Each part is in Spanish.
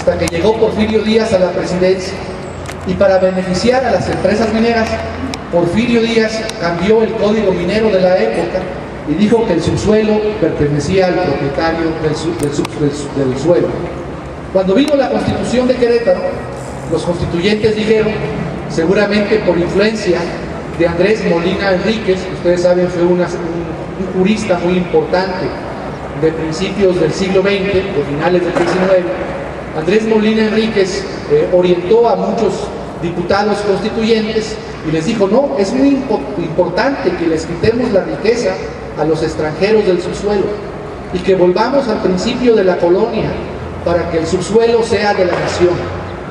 hasta que llegó Porfirio Díaz a la presidencia. Y para beneficiar a las empresas mineras, Porfirio Díaz cambió el código minero de la época y dijo que el subsuelo pertenecía al propietario del suelo. Cuando vino la Constitución de Querétaro, los constituyentes dijeron, seguramente por influencia de Andrés Molina Enríquez, que ustedes saben fue un jurista muy importante de principios del siglo XX, de finales del XIX, Andrés Molina Enríquez orientó a muchos diputados constituyentes y les dijo, no, es muy importante que les quitemos la riqueza a los extranjeros del subsuelo y que volvamos al principio de la colonia para que el subsuelo sea de la nación.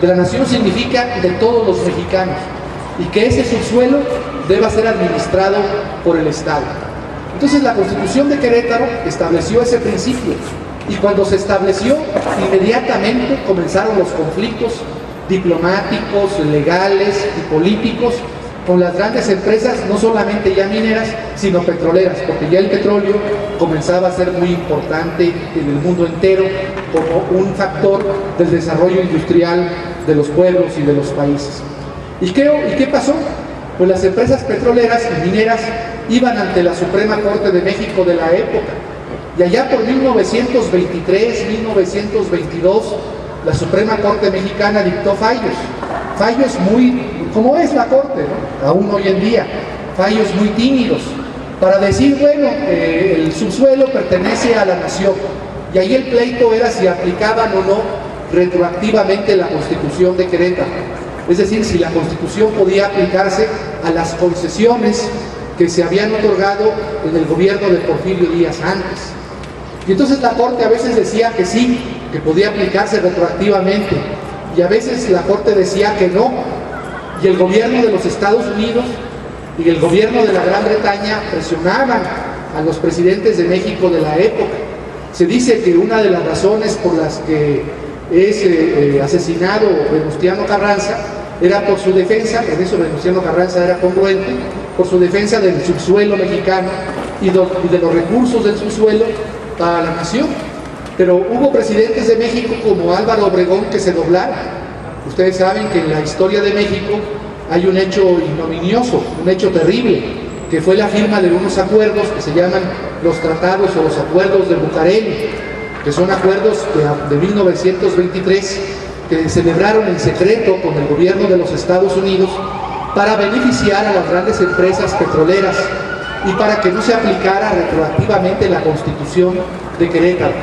De la nación significa de todos los mexicanos y que ese subsuelo deba ser administrado por el Estado. Entonces la Constitución de Querétaro estableció ese principio y cuando se estableció, inmediatamente comenzaron los conflictos diplomáticos, legales y políticos con las grandes empresas, no solamente ya mineras, sino petroleras, porque ya el petróleo comenzaba a ser muy importante en el mundo entero como un factor del desarrollo industrial de los pueblos y de los países. ¿Y qué pasó? Pues las empresas petroleras y mineras iban ante la Suprema Corte de México de la época, y allá por 1923, 1922, la Suprema Corte Mexicana dictó fallos muy, como es la Corte, ¿no? Aún hoy en día, fallos muy tímidos, para decir, bueno, el subsuelo pertenece a la nación, y ahí el pleito era si aplicaban o no retroactivamente la Constitución de Querétaro, es decir, si la Constitución podía aplicarse a las concesiones que se habían otorgado en el gobierno de Porfirio Díaz antes. Y entonces la Corte a veces decía que sí, que podía aplicarse retroactivamente, y a veces la Corte decía que no, y el gobierno de los Estados Unidos y el gobierno de la Gran Bretaña presionaban a los presidentes de México de la época. Se dice que una de las razones por las que es asesinado Venustiano Carranza era por su defensa, en eso Venustiano Carranza era congruente, por su defensa del subsuelo mexicano y de los recursos del subsuelo para la nación. Pero hubo presidentes de México como Álvaro Obregón que se doblaron. Ustedes saben que en la historia de México hay un hecho ignominioso, un hecho terrible, que fue la firma de unos acuerdos que se llaman los tratados o los acuerdos de Bucareli, que son acuerdos de 1923 que celebraron en secreto con el gobierno de los Estados Unidos para beneficiar a las grandes empresas petroleras y para que no se aplicara retroactivamente la Constitución de Querétaro,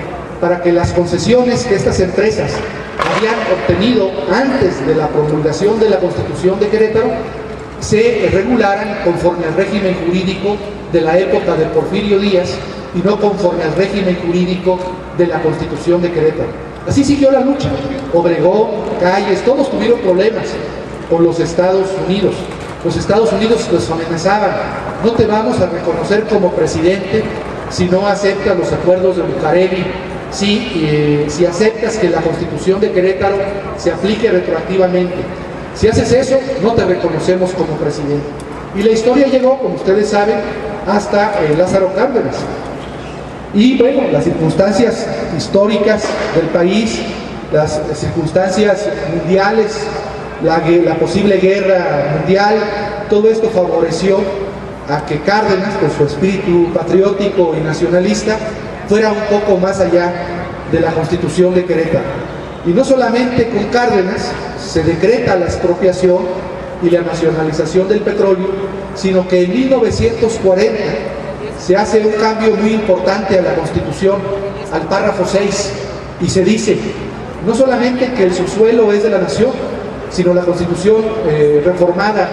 para que las concesiones que estas empresas habían obtenido antes de la promulgación de la Constitución de Querétaro se regularan conforme al régimen jurídico de la época de Porfirio Díaz y no conforme al régimen jurídico de la Constitución de Querétaro. Así siguió la lucha. Obregón, Calles, todos tuvieron problemas con los Estados Unidos. Los Estados Unidos los amenazaban: no te vamos a reconocer como presidente si no aceptas los acuerdos de Bucareli, si aceptas que la Constitución de Querétaro se aplique retroactivamente. Si haces eso, no te reconocemos como presidente. Y la historia llegó, como ustedes saben, hasta Lázaro Cárdenas. Y bueno, las circunstancias históricas del país, las circunstancias mundiales, la posible guerra mundial, todo esto favoreció a que Cárdenas, con su espíritu patriótico y nacionalista, fuera un poco más allá de la Constitución de Querétaro. Y no solamente con Cárdenas se decreta la expropiación y la nacionalización del petróleo, sino que en 1940 se hace un cambio muy importante a la Constitución, al párrafo 6, y se dice no solamente que el subsuelo es de la nación, sino la Constitución reformada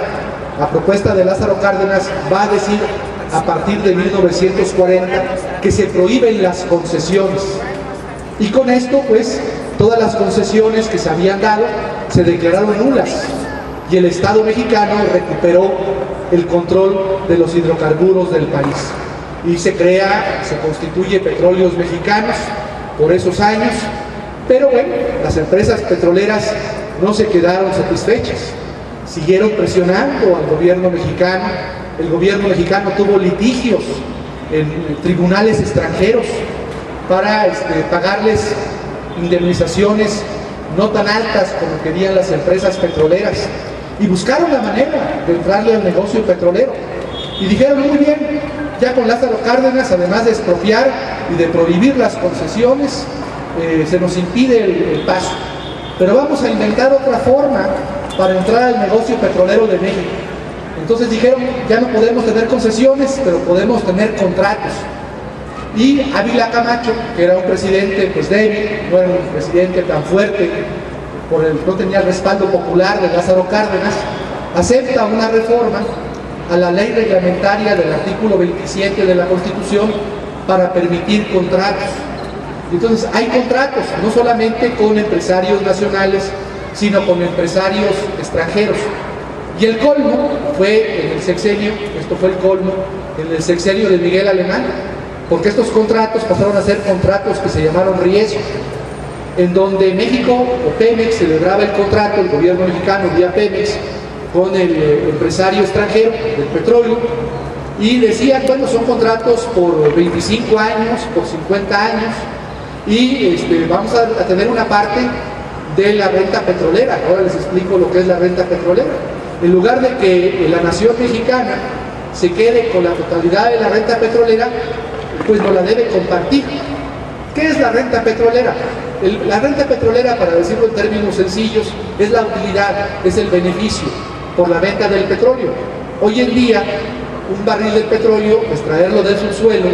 a propuesta de Lázaro Cárdenas va a decir a partir de 1940 que se prohíben las concesiones, y con esto pues todas las concesiones que se habían dado se declararon nulas y el Estado mexicano recuperó el control de los hidrocarburos del país y se constituye Petróleos Mexicanos por esos años. Pero bueno, las empresas petroleras no se quedaron satisfechas, siguieron presionando al gobierno mexicano. El gobierno mexicano tuvo litigios en tribunales extranjeros para pagarles indemnizaciones no tan altas como querían las empresas petroleras, y buscaron la manera de entrarle al negocio petrolero. Y dijeron, muy bien, ya con Lázaro Cárdenas, además de expropiar y de prohibir las concesiones, se nos impide el paso. Pero vamos a inventar otra forma para entrar al negocio petrolero de México. Entonces dijeron, ya no podemos tener concesiones, pero podemos tener contratos. Y Ávila Camacho, que era un presidente pues débil, no era un presidente tan fuerte, no tenía el respaldo popular de Lázaro Cárdenas, acepta una reforma a la ley reglamentaria del artículo 27 de la Constitución para permitir contratos. Entonces hay contratos, no solamente con empresarios nacionales, sino con empresarios extranjeros. Y el colmo fue en el sexenio, esto fue el colmo, en el sexenio de Miguel Alemán, porque estos contratos pasaron a ser contratos que se llamaron riesgo, en donde México o Pemex celebraba el contrato, el gobierno mexicano vía Pemex, con el empresario extranjero del petróleo, y decían, bueno, son contratos por 25 años, por 50 años, y vamos a tener una parte de la renta petrolera. Ahora les explico lo que es la renta petrolera. En lugar de que la nación mexicana se quede con la totalidad de la renta petrolera, pues no la debe compartir. ¿Qué es la renta petrolera? La renta petrolera, para decirlo en términos sencillos, es la utilidad, es el beneficio por la venta del petróleo. Hoy en día, un barril de petróleo, extraerlo del subsuelo,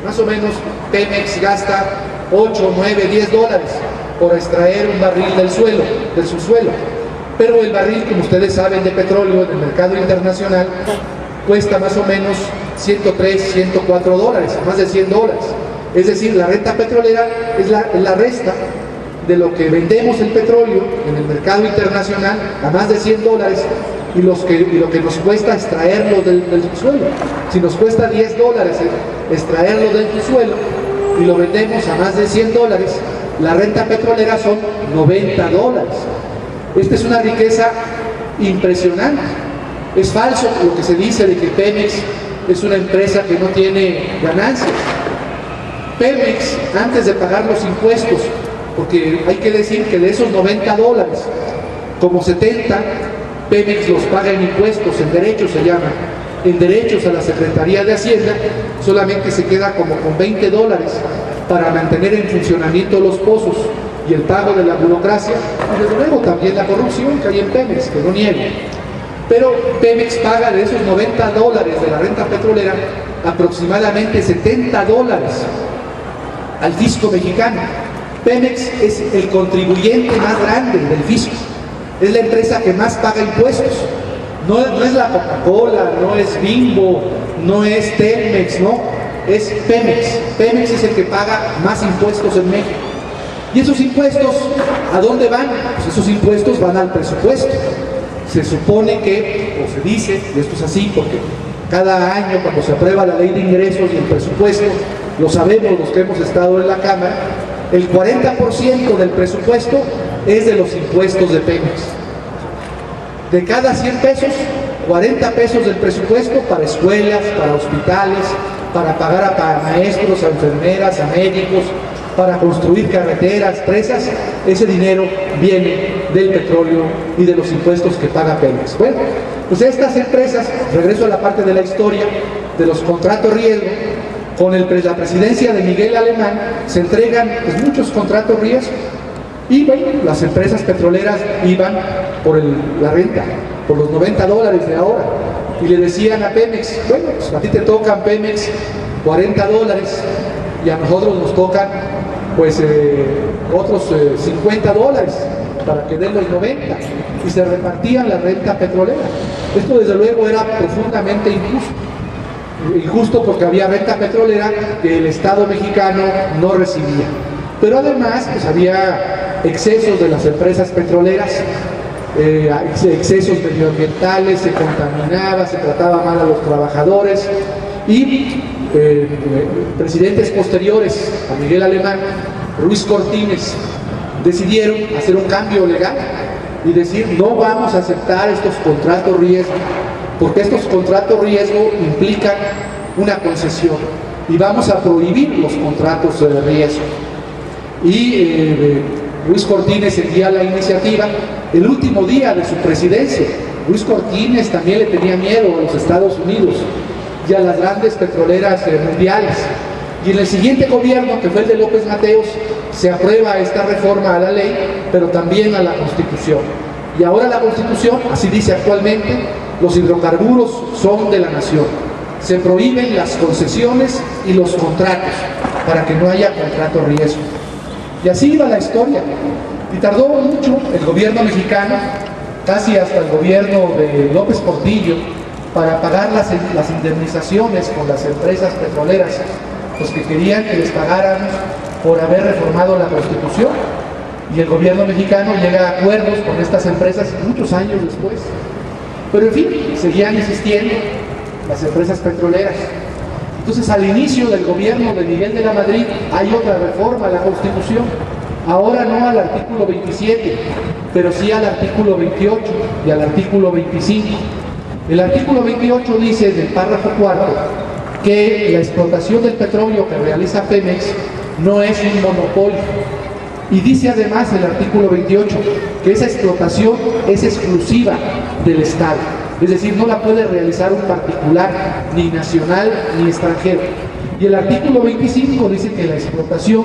más o menos Pemex gasta 8, 9, 10 dólares por extraer un barril del subsuelo. Pero el barril, como ustedes saben, de petróleo en el mercado internacional cuesta más o menos 103, 104 dólares, más de 100 dólares. Es decir, la renta petrolera es la resta de lo que vendemos el petróleo en el mercado internacional a más de 100 dólares y lo que nos cuesta extraerlo del subsuelo. Si nos cuesta 10 dólares extraerlo del subsuelo y lo vendemos a más de 100 dólares, la renta petrolera son 90 dólares. Esta es una riqueza impresionante. Es falso lo que se dice de que Pemex es una empresa que no tiene ganancias. Pemex, antes de pagar los impuestos, porque hay que decir que de esos 90 dólares, como 70, Pemex los paga en impuestos, en derechos se llama, en derechos a la Secretaría de Hacienda, solamente se queda como con 20 dólares para mantener en funcionamiento los pozos y el pago de la burocracia, y desde luego también la corrupción que hay en Pemex, que no niego. Pero Pemex paga de esos 90 dólares de la renta petrolera aproximadamente 70 dólares al fisco mexicano. Pemex es el contribuyente más grande del fisco, es la empresa que más paga impuestos. No es la Coca-Cola, no es Bimbo, no es Telmex, no, es Pemex. Pemex es el que paga más impuestos en México. ¿Y esos impuestos a dónde van? Pues esos impuestos van al presupuesto. Se supone que, o se dice, y esto es así porque cada año cuando se aprueba la ley de ingresos y el presupuesto, lo sabemos los que hemos estado en la Cámara, el 40% del presupuesto es de los impuestos de Pemex. De cada 100 pesos, 40 pesos del presupuesto para escuelas, para hospitales, para pagar a maestros, a enfermeras, a médicos, para construir carreteras, presas. Ese dinero viene del petróleo y de los impuestos que paga Pemex. Bueno, pues estas empresas, regreso a la parte de la historia de los contratos riesgo, con la presidencia de Miguel Alemán se entregan pues, muchos contratos riesgo, y bueno, las empresas petroleras iban por la renta, por los 90 dólares de ahora, y le decían a Pemex, bueno, pues a ti te tocan, Pemex, 40 dólares, y a nosotros nos tocan pues otros 50 dólares para que den los 90, y se repartían la renta petrolera. Esto desde luego era profundamente injusto porque había renta petrolera que el Estado mexicano no recibía, pero además pues había excesos de las empresas petroleras, excesos medioambientales, se contaminaba, se trataba mal a los trabajadores, y presidentes posteriores a Miguel Alemán, Ruiz Cortines, decidieron hacer un cambio legal y decir, no vamos a aceptar estos contratos riesgo, porque estos contratos riesgo implican una concesión, y vamos a prohibir los contratos de riesgo. Y Ruiz Cortines envía la iniciativa el último día de su presidencia. Ruiz Cortines también le tenía miedo a los Estados Unidos y a las grandes petroleras mundiales. Y en el siguiente gobierno, que fue el de López Mateos, se aprueba esta reforma a la ley, pero también a la Constitución. Y ahora la Constitución, así dice actualmente, los hidrocarburos son de la nación. Se prohíben las concesiones y los contratos, para que no haya contrato riesgo. Y así iba la historia. Y tardó mucho el gobierno mexicano, casi hasta el gobierno de López Portillo, para pagar las indemnizaciones con las empresas petroleras, pues que querían que les pagaran por haber reformado la Constitución. Y el gobierno mexicano llega a acuerdos con estas empresas muchos años después. Pero en fin, seguían insistiendo las empresas petroleras. Entonces, al inicio del gobierno de Miguel de la Madrid hay otra reforma a la Constitución. Ahora no al artículo 27, pero sí al artículo 28 y al artículo 25. El artículo 28 dice en el párrafo cuarto que la explotación del petróleo que realiza Pemex no es un monopolio. Y dice además el artículo 28 que esa explotación es exclusiva del Estado. Es decir, no la puede realizar un particular, ni nacional ni extranjero. Y el artículo 25 dice que la explotación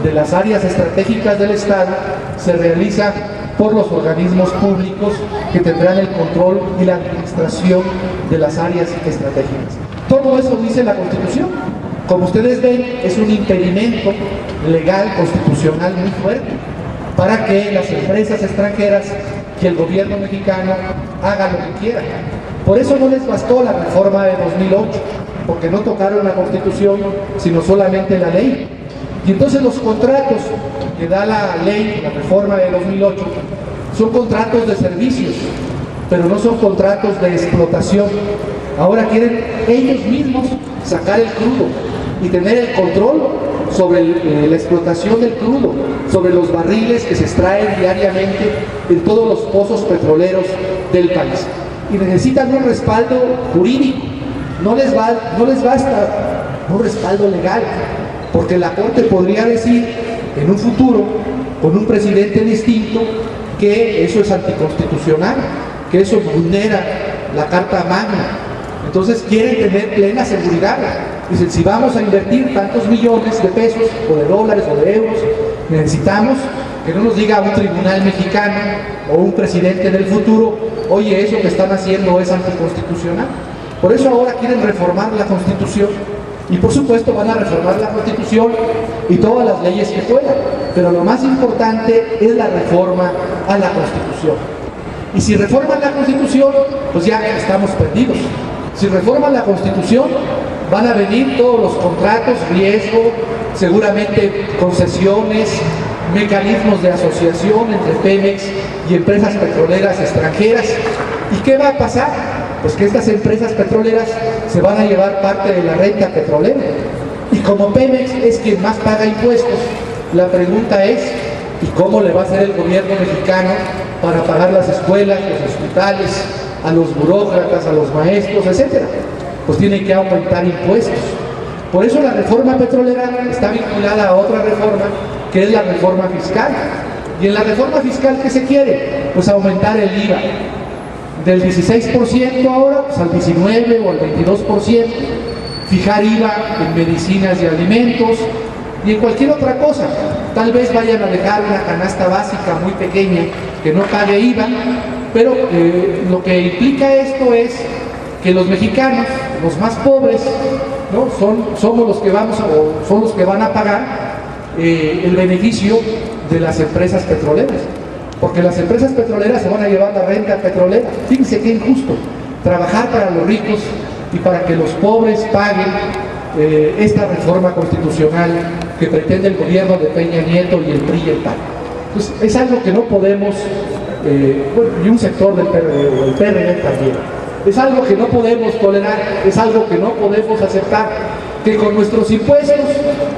de las áreas estratégicas del Estado se realiza por los organismos públicos que tendrán el control y la administración de las áreas estratégicas. Todo eso dice la Constitución. Como ustedes ven, es un impedimento legal, constitucional muy fuerte para que las empresas extranjeras y el gobierno mexicano haga lo que quiera. Por eso no les bastó la reforma de 2008, porque no tocaron la Constitución, sino solamente la ley. Y entonces los contratos que da la ley, la reforma de 2008, son contratos de servicios, pero no son contratos de explotación. Ahora quieren ellos mismos sacar el crudo y tener el control sobre la explotación del crudo, sobre los barriles que se extraen diariamente en todos los pozos petroleros del país. Y necesitan un respaldo jurídico, no les basta un respaldo legal, porque la Corte podría decir en un futuro, con un presidente distinto, que eso es anticonstitucional, que eso vulnera la Carta Magna. Entonces quieren tener plena seguridad. Dicen, si vamos a invertir tantos millones de pesos, o de dólares, o de euros, necesitamos que no nos diga un tribunal mexicano o un presidente del futuro, oye, eso que están haciendo es anticonstitucional. Por eso ahora quieren reformar la Constitución. Y por supuesto van a reformar la Constitución y todas las leyes que puedan. Pero lo más importante es la reforma a la Constitución. Y si reforman la Constitución, pues ya estamos perdidos. Si reforman la Constitución, van a venir todos los contratos, riesgo, seguramente concesiones, mecanismos de asociación entre Pemex y empresas petroleras extranjeras. ¿Y qué va a pasar? Pues que estas empresas petroleras se van a llevar parte de la renta petrolera. Y como Pemex es quien más paga impuestos, la pregunta es, ¿y cómo le va a hacer el gobierno mexicano para pagar las escuelas, los hospitales, a los burócratas, a los maestros, etcétera? Pues tiene que aumentar impuestos. Por eso la reforma petrolera está vinculada a otra reforma, que es la reforma fiscal. Y en la reforma fiscal, ¿qué se quiere? Pues aumentar el IVA. Del 16% ahora, pues al 19% o al 22%. Fijar IVA en medicinas y alimentos y en cualquier otra cosa. Tal vez vayan a dejar una canasta básica muy pequeña que no pague IVA, pero lo que implica esto es que los mexicanos, los más pobres, ¿no? somos los que son los que van a pagar el beneficio de las empresas petroleras, porque las empresas petroleras se van a llevar la renta petrolera. Fíjense qué injusto, trabajar para los ricos y para que los pobres paguen esta reforma constitucional que pretende el gobierno de Peña Nieto y el PRI y el PAN. Entonces, es algo que no podemos, y un sector del PRD o el PRD también, es algo que no podemos tolerar, es algo que no podemos aceptar, que con nuestros impuestos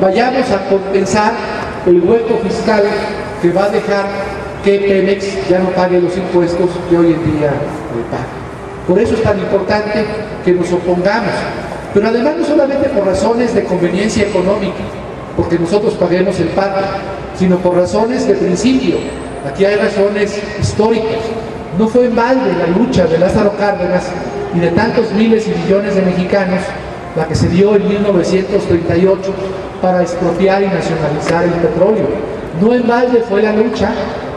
vayamos a compensar el hueco fiscal que va a dejar que Pemex ya no pague los impuestos que hoy en día paga. Por eso es tan importante que nos opongamos, pero además no solamente por razones de conveniencia económica, porque nosotros paguemos el pato, sino por razones de principio. Aquí hay razones históricas. No fue en balde la lucha de Lázaro Cárdenas y de tantos miles y millones de mexicanos la que se dio en 1938 para expropiar y nacionalizar el petróleo. No en balde fue la lucha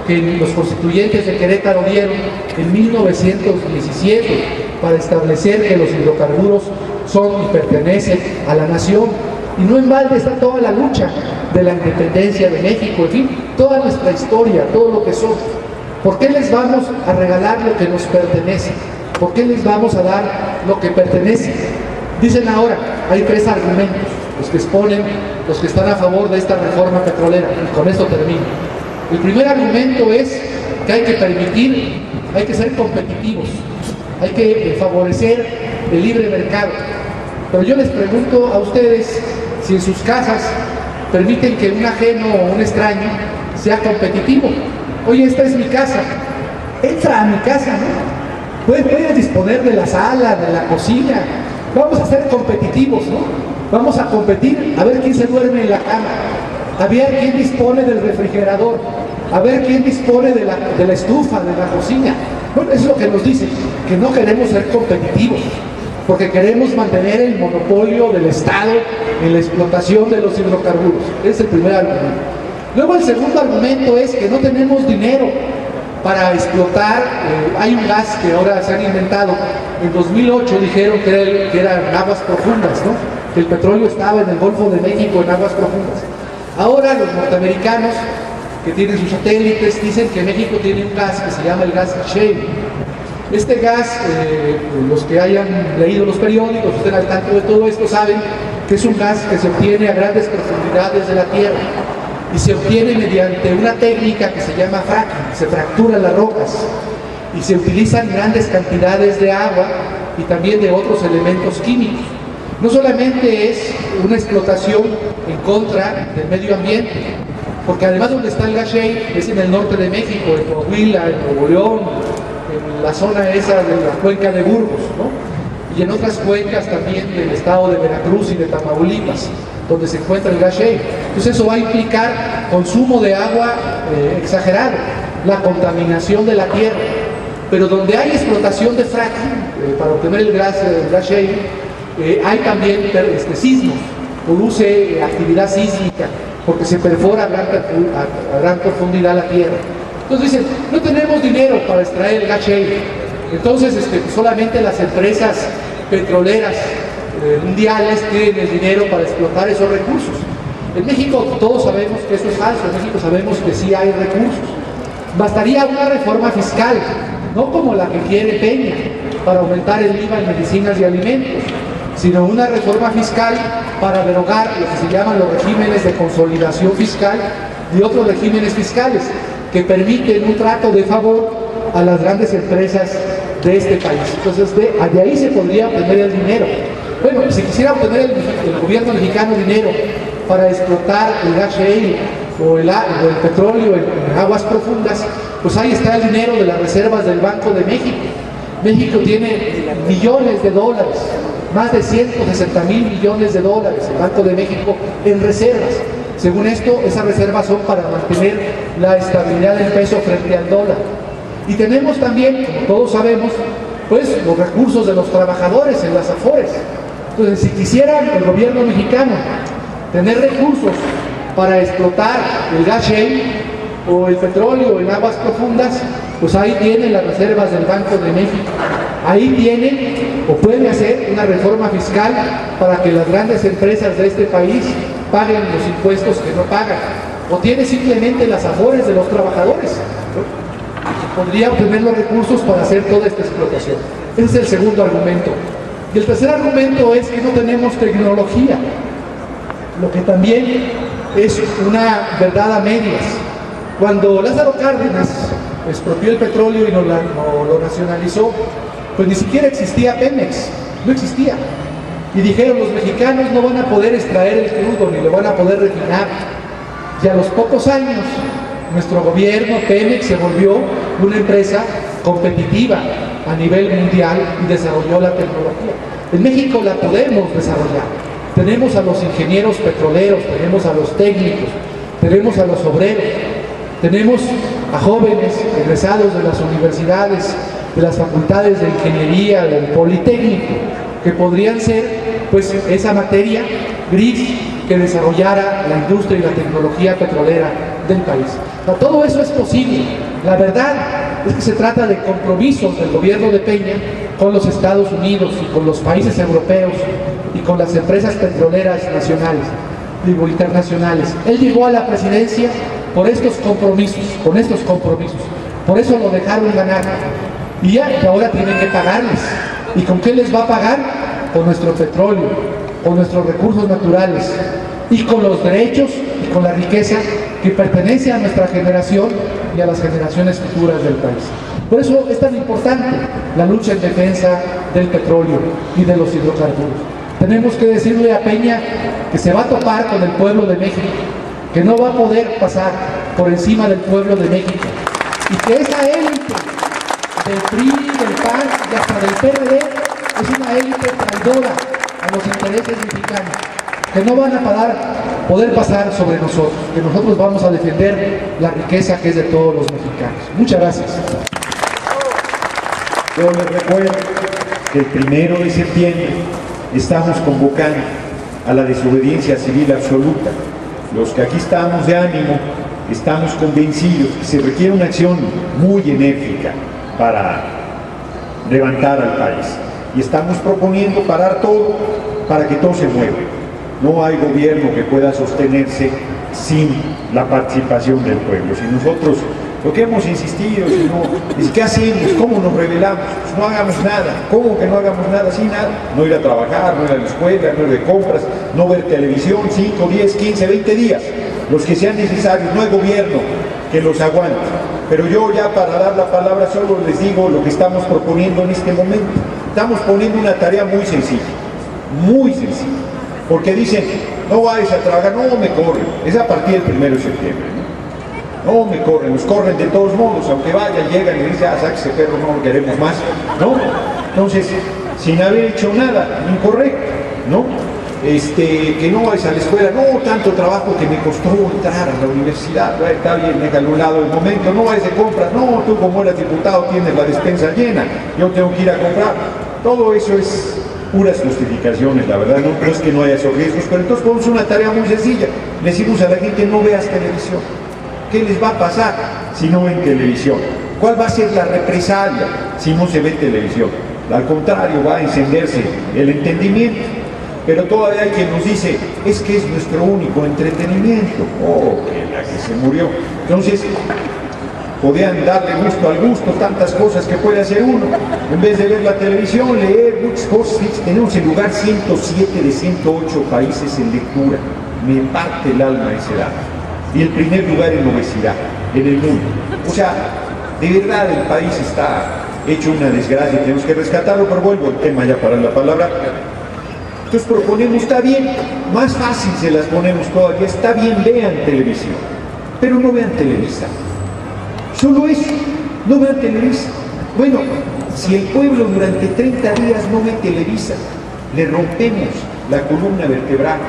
que los constituyentes de Querétaro dieron en 1917 para establecer que los hidrocarburos son y pertenecen a la nación. Y no en balde está toda la lucha de la independencia de México, en fin, toda nuestra historia, todo lo que somos. ¿Por qué les vamos a regalar lo que nos pertenece? ¿Por qué les vamos a dar lo que pertenece? Dicen ahora, hay tres argumentos, los que exponen, los que están a favor de esta reforma petrolera, y con esto termino. El primer argumento es que hay que permitir, hay que ser competitivos, hay que favorecer el libre mercado. Pero yo les pregunto a ustedes si en sus casas permiten que un ajeno o un extraño sea competitivo. Oye, esta es mi casa, entra a mi casa, ¿no? Puedes disponer de la sala, de la cocina. Vamos a ser competitivos, ¿no? Vamos a competir a ver quién se duerme en la cama, a ver quién dispone del refrigerador, a ver quién dispone de la estufa, de la cocina. Bueno, eso es lo que nos dicen, que no queremos ser competitivos, porque queremos mantener el monopolio del Estado en la explotación de los hidrocarburos. Ese es el primer argumento. Luego el segundo argumento es que no tenemos dinero para explotar. Hay un gas que ahora se han inventado. En 2008 dijeron que eran aguas profundas, ¿no? Que el petróleo estaba en el Golfo de México en aguas profundas. Ahora los norteamericanos, que tienen sus satélites, dicen que México tiene un gas que se llama el gas shale. Este gas, los que hayan leído los periódicos, estén al tanto de todo esto, saben que es un gas que se obtiene a grandes profundidades de la tierra y se obtiene mediante una técnica que se llama fracking. Se fracturan las rocas y se utilizan grandes cantidades de agua y también de otros elementos químicos. No solamente es una explotación en contra del medio ambiente, porque además donde está el gas shale es en el norte de México, en Coahuila, en Nuevo León, en la zona esa de la cuenca de Burgos, ¿no? Y en otras cuencas también del estado de Veracruz y de Tamaulipas, donde se encuentra el gas shale. Entonces eso va a implicar consumo de agua exagerado, la contaminación de la tierra. Pero donde hay explotación de fracking para obtener el gas shale, hay también sismos, produce actividad sísmica, porque se perfora a gran profundidad la tierra. Entonces dicen, no tenemos dinero para extraer el gas shale. Entonces solamente las empresas petroleras mundiales tienen el dinero para explotar esos recursos. En México todos sabemos que eso es falso. En México sabemos que sí hay recursos. Bastaría una reforma fiscal, no como la que quiere Peña, para aumentar el IVA en medicinas y alimentos, sino una reforma fiscal para derogar lo que se llaman los regímenes de consolidación fiscal y otros regímenes fiscales que permiten un trato de favor a las grandes empresas de este país. Entonces de ahí se podría obtener el dinero. Bueno, si quisiera obtener el gobierno mexicano dinero para explotar el gas shale o el petróleo en aguas profundas, pues ahí está el dinero de las reservas del Banco de México. México tiene millones de dólares, más de 160,000 millones de dólares el Banco de México en reservas. Según esto, esas reservas son para mantener la estabilidad del peso frente al dólar. Y tenemos también, como todos sabemos, pues los recursos de los trabajadores en las Afores. Entonces, si quisiera el gobierno mexicano tener recursos para explotar el gas shale o el petróleo en aguas profundas, pues ahí tienen las reservas del Banco de México. Ahí tienen o pueden hacer una reforma fiscal para que las grandes empresas de este país paguen los impuestos que no pagan. O tiene simplemente las Afores de los trabajadores, ¿no? Podría obtener los recursos para hacer toda esta explotación. Ese es el segundo argumento. Y el tercer argumento es que no tenemos tecnología, lo que también es una verdad a medias. Cuando Lázaro Cárdenas expropió el petróleo y lo nacionalizó, pues ni siquiera existía Pemex, no existía. Y dijeron, los mexicanos no van a poder extraer el crudo ni lo van a poder refinar. Y a los pocos años, nuestro gobierno, Pemex, se volvió una empresa competitiva a nivel mundial y desarrolló la tecnología. En México la podemos desarrollar. tenemos a los ingenieros petroleros, tenemos a los técnicos, tenemos a los obreros, tenemos a jóvenes egresados de las universidades, de las facultades de ingeniería, del Politécnico, que podrían ser pues esa materia gris que desarrollara la industria y la tecnología petrolera del país. Todo eso es posible. La verdad es que se trata de compromisos del gobierno de Peña con los Estados Unidos y con los países europeos y con las empresas petroleras nacionales, digo, internacionales. Él llegó a la presidencia por estos compromisos, con estos compromisos. Por eso lo dejaron ganar. Y ya, que ahora tienen que pagarles. ¿Y con qué les va a pagar? Con nuestro petróleo, con nuestros recursos naturales y con los derechos y con la riqueza que pertenece a nuestra generación y a las generaciones futuras del país. Por eso es tan importante la lucha en defensa del petróleo y de los hidrocarburos. Tenemos que decirle a Peña que se va a topar con el pueblo de México, que no va a poder pasar por encima del pueblo de México, y que esa élite del PRI, del PAN y hasta del PRD es una élite traidora a los intereses mexicanos, que no van a poder pasar sobre nosotros, que nosotros vamos a defender la riqueza que es de todos los mexicanos. Muchas gracias. Yo les recuerdo que el 1 de septiembre estamos convocando a la desobediencia civil absoluta. Los que aquí estamos de ánimo, estamos convencidos que se requiere una acción muy enérgica para levantar al país. Y estamos proponiendo parar todo para que todo se mueva. No hay gobierno que pueda sostenerse sin la participación del pueblo. Si nosotros, lo que hemos insistido, es ¿qué hacemos? ¿Cómo nos rebelamos? Pues no hagamos nada. ¿Cómo que no hagamos nada? Sin nada. No ir a trabajar, no ir a la escuela, no ir de compras, no ver televisión 5, 10, 15, 20 días. Los que sean necesarios. No hay gobierno que los aguante. Pero yo ya para dar la palabra solo les digo lo que estamos proponiendo en este momento. Estamos poniendo una tarea muy sencilla, porque dicen, no vayas a trabajar, no me corren, es a partir del 1 de septiembre, no me corren, nos corren de todos modos, aunque vayan, llegan y dicen, saque ese perro, no lo queremos más, ¿no? Entonces, sin haber hecho nada incorrecto, ¿no? Que no vayas a la escuela, no, tanto trabajo que me costó entrar a la universidad, está bien, déjalo a un lado el momento, no vayas de compras, no, tú como eres diputado tienes la despensa llena, yo tengo que ir a comprar. Todo eso es puras justificaciones, la verdad, no es que no haya esos riesgos, pero entonces ponemos una tarea muy sencilla, le decimos a la gente, no veas televisión. ¿Qué les va a pasar si no ven televisión? ¿Cuál va a ser la represalia si no se ve televisión? Al contrario, va a encenderse el entendimiento. Pero todavía hay quien nos dice, es que es nuestro único entretenimiento. Oh, que la que se murió. Entonces, podían darle gusto al gusto, tantas cosas que puede hacer uno. En vez de ver la televisión, leer muchas cosas. Tenemos el lugar 107 de 108 países en lectura. Me parte el alma ese dato. Y el primer lugar en obesidad, en el mundo. O sea, de verdad el país está hecho una desgracia, tenemos que rescatarlo, pero vuelvo al tema ya para la palabra. Entonces proponemos, está bien, más fácil se las ponemos todavía, está bien, vean televisión, pero no vean Televisa. Solo eso, no vean Televisa. Bueno, si el pueblo durante 30 días no ve Televisa, le rompemos la columna vertebral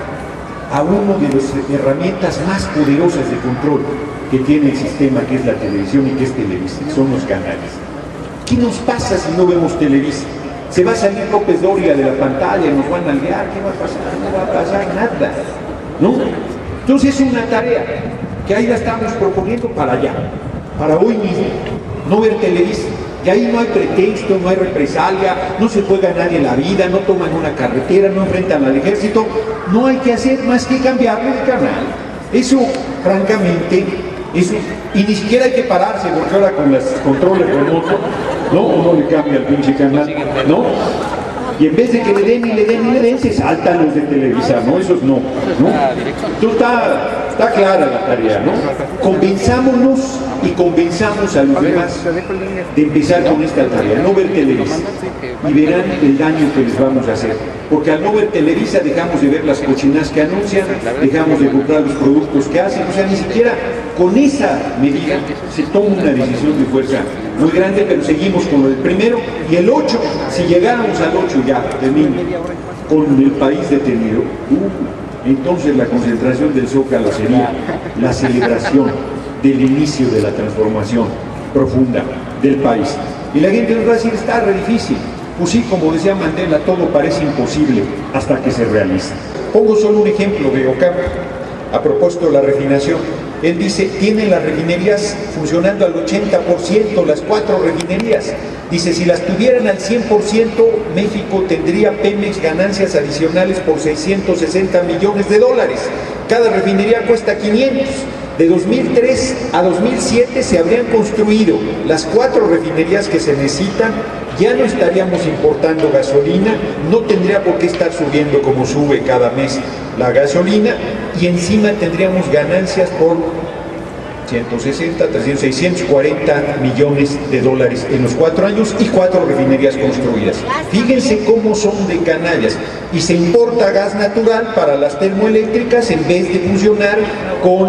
a una de las herramientas más poderosas de control que tiene el sistema, que es la televisión y que es Televisa, son los canales. ¿Qué nos pasa si no vemos Televisa? Se va a salir López Dóriga de la pantalla, nos van a aldear, ¿qué va a pasar? No va a pasar nada, ¿no? Entonces es una tarea que ahí la estamos proponiendo para allá, para hoy mismo, no ver Televisa. Y ahí no hay pretexto, no hay represalia, no se juega nadie la vida, no toman una carretera, no enfrentan al ejército, no hay que hacer más que cambiarle el canal. Eso, francamente, y ni siquiera hay que pararse, porque ahora con los controles remotos, no, uno le cambia el pinche canal, ¿no? Y en vez de que le den y le den y le den, se saltan los de Televisa, ¿no? Esos no, ¿no? Entonces Está clara la tarea, ¿no? Convenzámonos y convenzamos a los demás de empezar con esta tarea, no ver Televisa, y verán el daño que les vamos a hacer, porque al no ver Televisa dejamos de ver las cochinas que anuncian, dejamos de comprar los productos que hacen, o sea, ni siquiera con esa medida se toma una decisión de fuerza muy grande, pero seguimos con lo del primero, y el 8, si llegáramos al 8 ya, termino, con el país detenido, entonces la concentración del Zócalo sería la celebración del inicio de la transformación profunda del país. Y la gente nos va a decir, está re difícil. Pues sí, como decía Mandela, todo parece imposible hasta que se realiza. Pongo solo un ejemplo de Ocampo, a propósito de la refinación. Él dice, tienen las refinerías funcionando al 80%, las 4 refinerías. Dice, si las tuvieran al 100%, México tendría Pemex ganancias adicionales por 660 millones de dólares. Cada refinería cuesta 500. De 2003 a 2007 se habrían construido las 4 refinerías que se necesitan, ya no estaríamos importando gasolina, no tendría por qué estar subiendo como sube cada mes la gasolina, y encima tendríamos ganancias por 160, 300, 640 millones de dólares en los 4 años y 4 refinerías construidas. Fíjense cómo son de canallas. Y se importa gas natural para las termoeléctricas en vez de funcionar con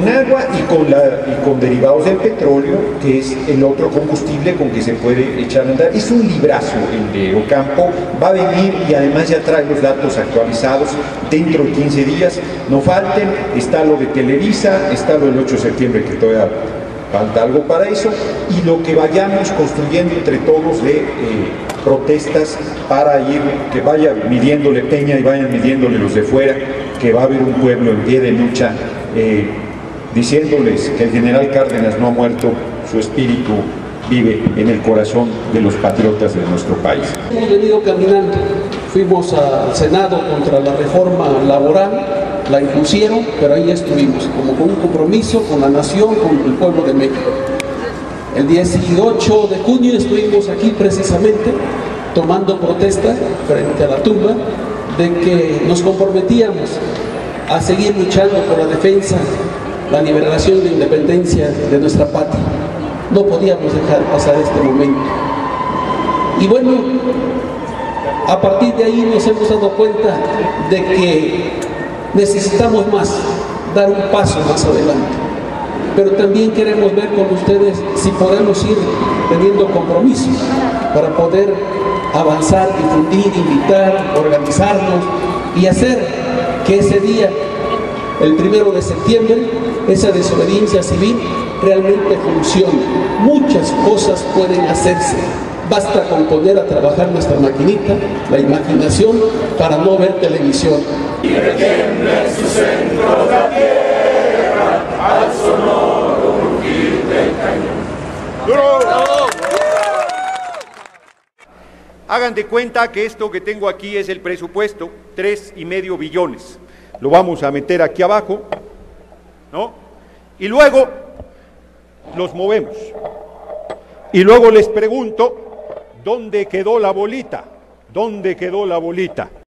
agua y con derivados del petróleo, que es el otro combustible con que se puede echar a andar. Es un librazo el de Ocampo, va a venir y además ya trae los datos actualizados dentro de 15 días. No falten, está lo de Televisa, está lo del 8 de septiembre, que todavía falta algo para eso, y lo que vayamos construyendo entre todos de protestas para ir, que vaya midiéndole Peña y vayan midiéndole los de fuera, que va a haber un pueblo en pie de lucha, diciéndoles que el general Cárdenas no ha muerto, su espíritu vive en el corazón de los patriotas de nuestro país. Hemos venido caminando, fuimos al Senado contra la reforma laboral, la impusieron, pero ahí estuvimos, como con un compromiso con la nación, con el pueblo de México. El 18 de junio estuvimos aquí precisamente tomando protesta frente a la tumba de que nos comprometíamos a seguir luchando por la defensa, la liberación de independencia de nuestra patria. No podíamos dejar pasar este momento. Y bueno, a partir de ahí nos hemos dado cuenta de que necesitamos más, dar un paso más adelante. Pero también queremos ver con ustedes si podemos ir teniendo compromisos para poder avanzar, difundir, invitar, organizarnos y hacer que ese día, el 1 de septiembre, esa desobediencia civil realmente funcione. Muchas cosas pueden hacerse. Basta con poner a trabajar nuestra maquinita, la imaginación, para no ver televisión. Y retiembla en su centro la tierra al sonoro rugir del cañón. Hagan de cuenta que esto que tengo aquí es el presupuesto, 3,5 billones. Lo vamos a meter aquí abajo, ¿no? Y luego los movemos. Y luego les pregunto, ¿dónde quedó la bolita? ¿Dónde quedó la bolita?